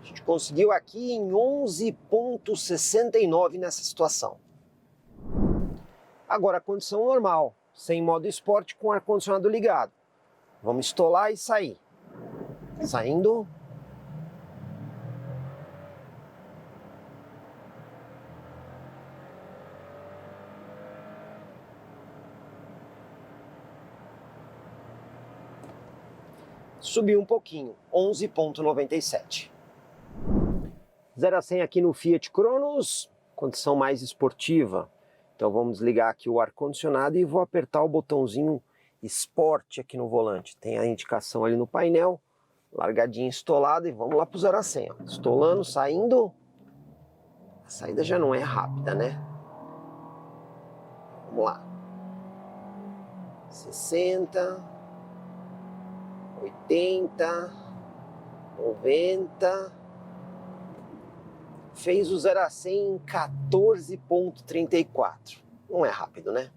A gente conseguiu aqui em 11,69 nessa situação. Agora a condição normal, sem modo esporte, com ar-condicionado ligado. Vamos estolar e sair. Saindo. Subiu um pouquinho, 11,97. 0 a 100 aqui no Fiat Cronos, condição mais esportiva. Então vamos desligar aqui o ar-condicionado e vou apertar o botãozinho Sport aqui no volante. Tem a indicação ali no painel, largadinha estolada e vamos lá para o 0 a 100. Ó. Estolando, saindo. A saída já não é rápida, né? Vamos lá. 60, 80, 90. Fez o 0 a 100 em 14,34. Não é rápido, né?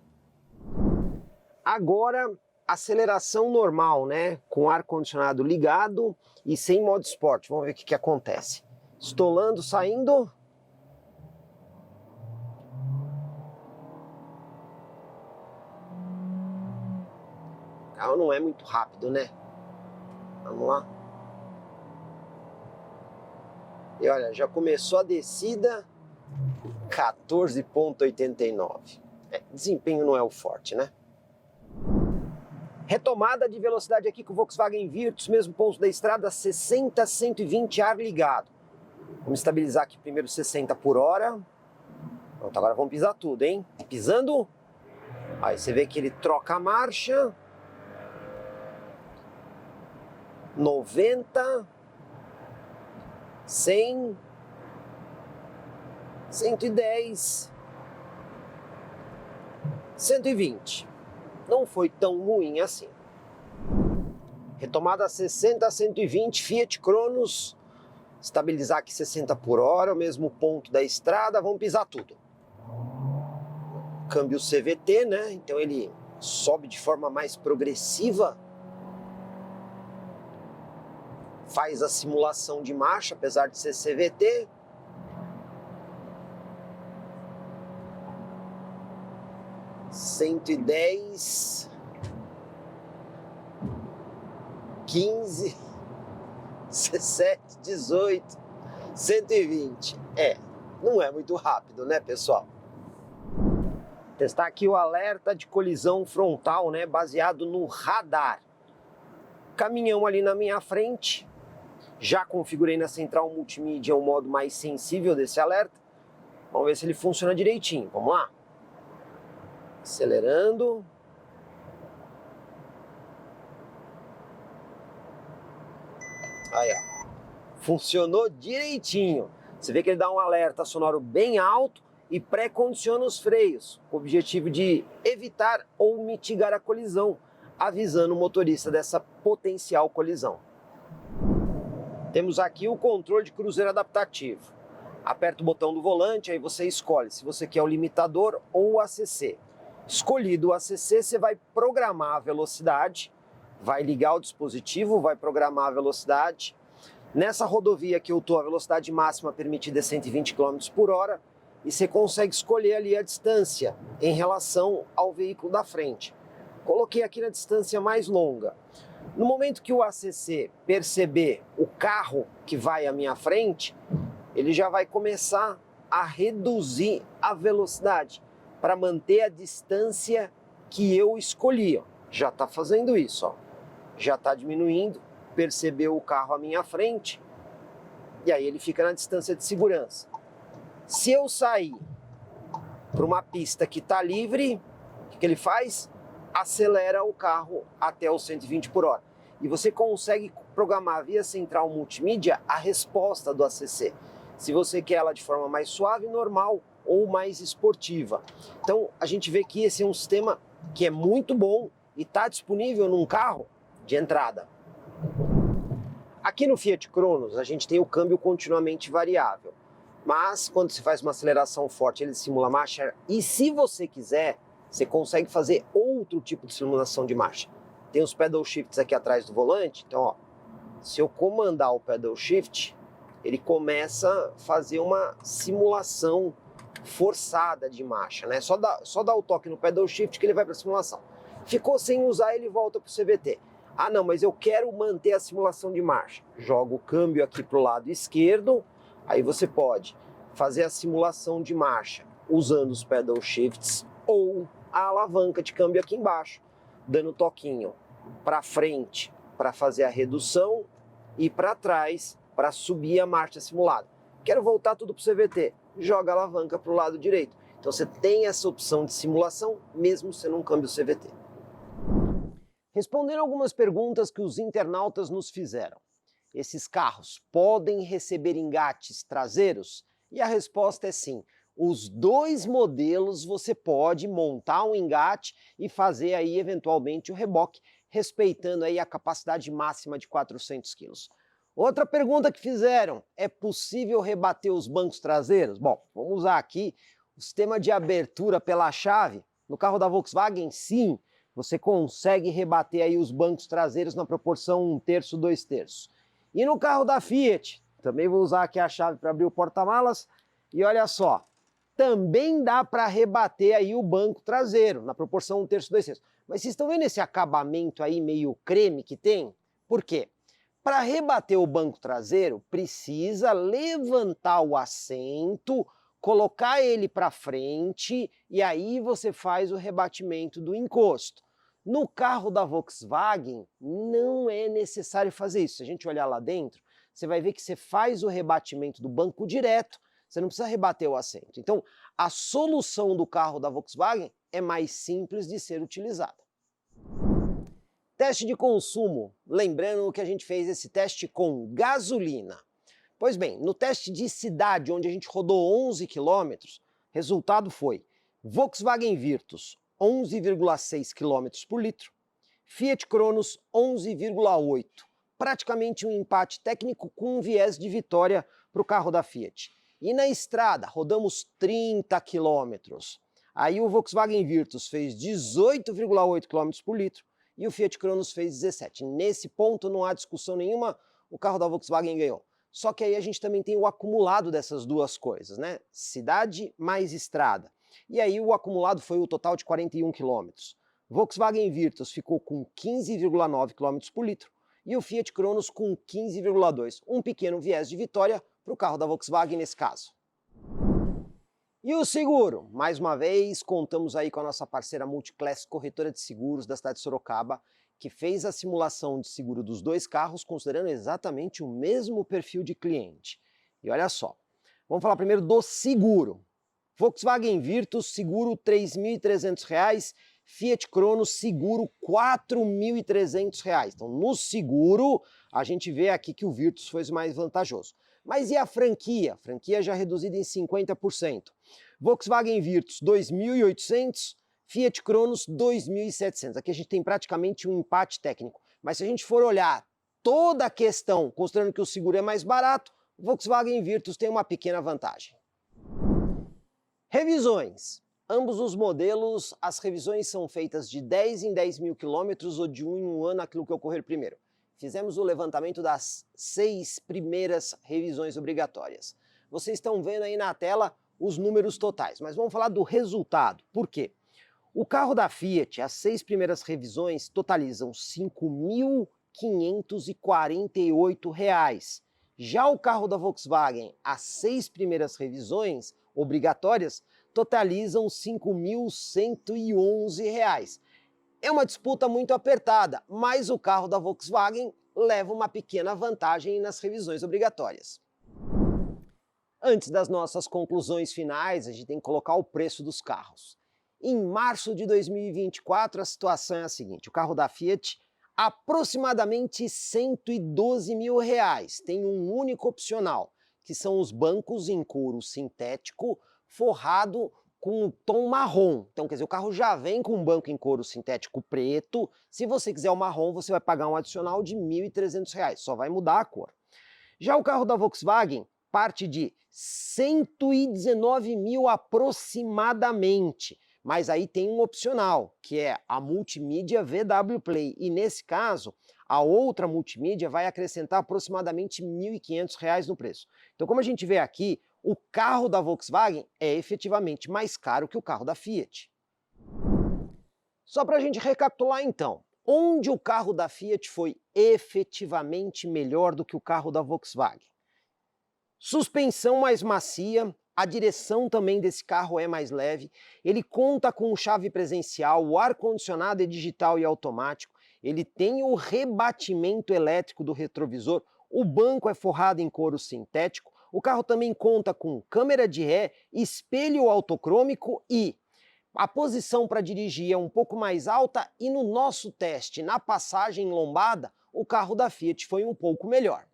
Agora, aceleração normal, né? Com ar-condicionado ligado e sem modo esporte. Vamos ver o que acontece. Estolando, saindo. O carro não é muito rápido, né? Vamos lá. E olha, já começou a descida, 14,89. Desempenho não é o forte, né? Retomada de velocidade aqui com o Volkswagen Virtus, mesmo ponto da estrada, 60 a 120, ar ligado. Vamos estabilizar aqui primeiro 60 por hora. Pronto, agora vamos pisar tudo, hein? Pisando. Aí você vê que ele troca a marcha. 90, 100, 110, 120. Não foi tão ruim assim. Retomada 60 a 120, Fiat Cronos. Estabilizar aqui 60 por hora, o mesmo ponto da estrada, vamos pisar tudo. Câmbio CVT, né? Então ele sobe de forma mais progressiva. Faz a simulação de marcha, apesar de ser CVT. $110, 15, 17, 18, 120. Não é muito rápido, né, pessoal? Testar aqui o alerta de colisão frontal, né, baseado no radar. Caminhão ali na minha frente. Já configurei na central multimídia o modo mais sensível desse alerta. Vamos ver se ele funciona direitinho. Vamos lá. Acelerando. Aí, ó. Funcionou direitinho. Você vê que ele dá um alerta sonoro bem alto e pré-condiciona os freios, com o objetivo de evitar ou mitigar a colisão, avisando o motorista dessa potencial colisão. Temos aqui o controle de cruzeiro adaptativo. Aperta o botão do volante, aí você escolhe se você quer o limitador ou o ACC. Escolhido o ACC, você vai programar a velocidade, vai ligar o dispositivo, vai programar a velocidade. Nessa rodovia que eu estou, a velocidade máxima permitida é 120 km por hora e você consegue escolher ali a distância em relação ao veículo da frente. Coloquei aqui na distância mais longa. No momento que o ACC perceber o carro que vai à minha frente, ele já vai começar a reduzir a velocidade para manter a distância que eu escolhi. Ó. Já está fazendo isso, ó. Já está diminuindo, percebeu o carro à minha frente e aí ele fica na distância de segurança. Se eu sair para uma pista que está livre, o que ele faz? Acelera o carro até os 120 por hora. E você consegue programar via central multimídia a resposta do ACC. Se você quer ela de forma mais suave, normal ou mais esportiva. Então a gente vê que esse é um sistema que é muito bom e está disponível num carro de entrada. Aqui no Fiat Cronos a gente tem o câmbio continuamente variável. Mas quando se faz uma aceleração forte, ele simula marcha. E se você quiser, você consegue fazer outro tipo de simulação de marcha. Tem os pedal shifts aqui atrás do volante. Então, ó, se eu comandar o pedal shift, ele começa a fazer uma simulação forçada de marcha, né? Só dá o toque no pedal shift que ele vai para a simulação. Ficou sem usar, ele volta para o CVT. Ah, não, mas eu quero manter a simulação de marcha. Joga o câmbio aqui para o lado esquerdo. Aí você pode fazer a simulação de marcha usando os pedal shifts ou a alavanca de câmbio aqui embaixo, dando toquinho para frente para fazer a redução e para trás para subir a marcha simulada. Quero voltar tudo para o CVT, joga a alavanca para o lado direito. Então você tem essa opção de simulação mesmo sendo um câmbio CVT. Respondendo algumas perguntas que os internautas nos fizeram. Esses carros podem receber engates traseiros? E a resposta é sim. Os dois modelos você pode montar um engate e fazer aí eventualmente o reboque, respeitando aí a capacidade máxima de 400 kg. Outra pergunta que fizeram, é possível rebater os bancos traseiros? Bom, vamos usar aqui o sistema de abertura pela chave. No carro da Volkswagen, sim, você consegue rebater aí os bancos traseiros na proporção 1/3, 2/3. E no carro da Fiat, também vou usar aqui a chave para abrir o porta-malas, e olha só, também dá para rebater aí o banco traseiro, na proporção 1/3, 2/3. Mas vocês estão vendo esse acabamento aí meio creme que tem? Por quê? Para rebater o banco traseiro, precisa levantar o assento, colocar ele para frente e aí você faz o rebatimento do encosto. No carro da Volkswagen, não é necessário fazer isso. Se a gente olhar lá dentro, você vai ver que você faz o rebatimento do banco direto, você não precisa rebater o assento. Então, a solução do carro da Volkswagen é mais simples de ser utilizada. Teste de consumo, lembrando que a gente fez esse teste com gasolina. Pois bem, no teste de cidade, onde a gente rodou 11 km, resultado foi Volkswagen Virtus 11,6 km por litro, Fiat Cronos 11,8, praticamente um empate técnico com um viés de vitória para o carro da Fiat. E na estrada, rodamos 30 km. Aí o Volkswagen Virtus fez 18,8 km por litro, e o Fiat Cronos fez 17. Nesse ponto não há discussão nenhuma, o carro da Volkswagen ganhou. Só que aí a gente também tem o acumulado dessas duas coisas, né? Cidade mais estrada. E aí o acumulado foi o total de 41 km. Volkswagen Virtus ficou com 15,9 km por litro e o Fiat Cronos com 15,2. Um pequeno viés de vitória para o carro da Volkswagen nesse caso. E o seguro? Mais uma vez, contamos aí com a nossa parceira Multiclass Corretora de Seguros da cidade de Sorocaba, que fez a simulação de seguro dos dois carros considerando exatamente o mesmo perfil de cliente. E olha só, vamos falar primeiro do seguro. Volkswagen Virtus, seguro R$ 3.300, Fiat Cronos, seguro R$ 4.300. Então, no seguro, a gente vê aqui que o Virtus foi o mais vantajoso. Mas e a franquia? Franquia já reduzida em 50%. Volkswagen Virtus, 2.800, Fiat Cronos, 2.700. Aqui a gente tem praticamente um empate técnico. Mas se a gente for olhar toda a questão, considerando que o seguro é mais barato, o Volkswagen Virtus tem uma pequena vantagem. Revisões. Ambos os modelos, as revisões são feitas de 10 em 10 mil quilômetros ou de 1 em 1 ano, aquilo que ocorrer primeiro. Fizemos o levantamento das 6 primeiras revisões obrigatórias. Vocês estão vendo aí na tela os números totais, mas vamos falar do resultado. Por quê? O carro da Fiat, as 6 primeiras revisões totalizam R$ 5.548. Já o carro da Volkswagen, as 6 primeiras revisões obrigatórias totalizam R$ 5.111. É uma disputa muito apertada, mas o carro da Volkswagen leva uma pequena vantagem nas revisões obrigatórias. Antes das nossas conclusões finais, a gente tem que colocar o preço dos carros. Em março de 2024, a situação é a seguinte: o carro da Fiat, aproximadamente R$ 112 mil. Tem um único opcional, que são os bancos em couro sintético forrado com um tom marrom. Então, quer dizer, o carro já vem com um banco em couro sintético preto. Se você quiser o marrom, você vai pagar um adicional de R$ 1.300, só vai mudar a cor. Já o carro da Volkswagen parte de 119 mil aproximadamente, mas aí tem um opcional, que é a multimídia VW Play, e nesse caso, a outra multimídia vai acrescentar aproximadamente R$ 1.500 no preço. Então, como a gente vê aqui, o carro da Volkswagen é efetivamente mais caro que o carro da Fiat. Só para a gente recapitular então, onde o carro da Fiat foi efetivamente melhor do que o carro da Volkswagen? Suspensão mais macia, a direção também desse carro é mais leve, ele conta com chave presencial, o ar-condicionado é digital e automático, ele tem o rebatimento elétrico do retrovisor, o banco é forrado em couro sintético, o carro também conta com câmera de ré, espelho autocrômico e a posição para dirigir é um pouco mais alta e no nosso teste, na passagem lombada, o carro da Fiat foi um pouco melhor.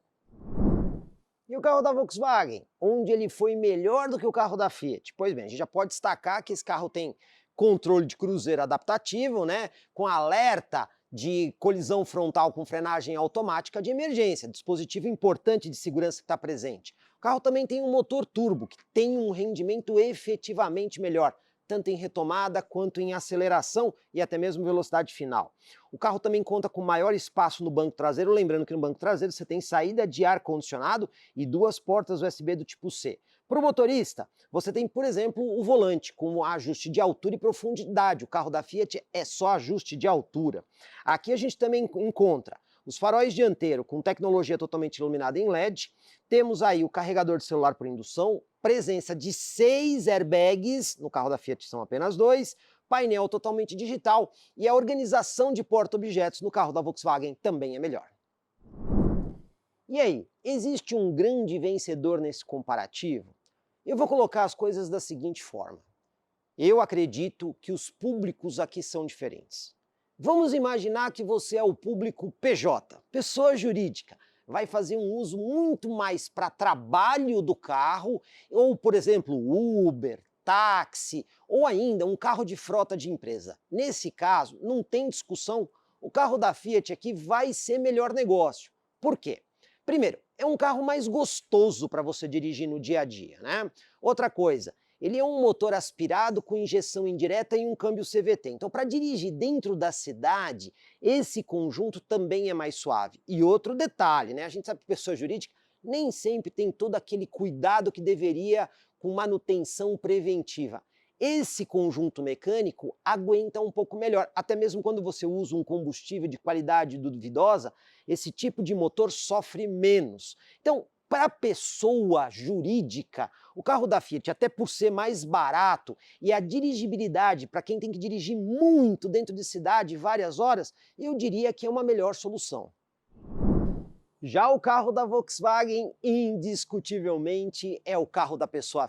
E o carro da Volkswagen, onde ele foi melhor do que o carro da Fiat? Pois bem, a gente já pode destacar que esse carro tem controle de cruzeiro adaptativo, né, com alerta de colisão frontal com frenagem automática de emergência, dispositivo importante de segurança que está presente. O carro também tem um motor turbo, que tem um rendimento efetivamente melhor, tanto em retomada quanto em aceleração e até mesmo velocidade final. O carro também conta com maior espaço no banco traseiro, lembrando que no banco traseiro você tem saída de ar-condicionado e 2 portas USB do tipo C. Para o motorista, você tem, por exemplo, o volante com ajuste de altura e profundidade. O carro da Fiat é só ajuste de altura. Aqui a gente também encontra os faróis dianteiros com tecnologia totalmente iluminada em LED. Temos aí o carregador de celular por indução, presença de 6 airbags, no carro da Fiat são apenas 2, painel totalmente digital e a organização de porta-objetos no carro da Volkswagen também é melhor. E aí, existe um grande vencedor nesse comparativo? Eu vou colocar as coisas da seguinte forma. Eu acredito que os públicos aqui são diferentes. Vamos imaginar que você é o público PJ, pessoa jurídica, vai fazer um uso muito mais para trabalho do carro, ou, por exemplo, Uber, táxi, ou ainda um carro de frota de empresa. Nesse caso, não tem discussão, o carro da Fiat aqui vai ser melhor negócio. Por quê? Primeiro, é um carro mais gostoso para você dirigir no dia a dia, né? Outra coisa, ele é um motor aspirado com injeção indireta e um câmbio CVT. Então, para dirigir dentro da cidade, esse conjunto também é mais suave. E outro detalhe, né? A gente sabe que pessoa jurídica nem sempre tem todo aquele cuidado que deveria com manutenção preventiva. Esse conjunto mecânico aguenta um pouco melhor, até mesmo quando você usa um combustível de qualidade duvidosa, esse tipo de motor sofre menos. Então, para a pessoa jurídica, o carro da Fiat, até por ser mais barato e a dirigibilidade para quem tem que dirigir muito dentro de cidade várias horas, eu diria que é uma melhor solução. Já o carro da Volkswagen, indiscutivelmente, é o carro da pessoa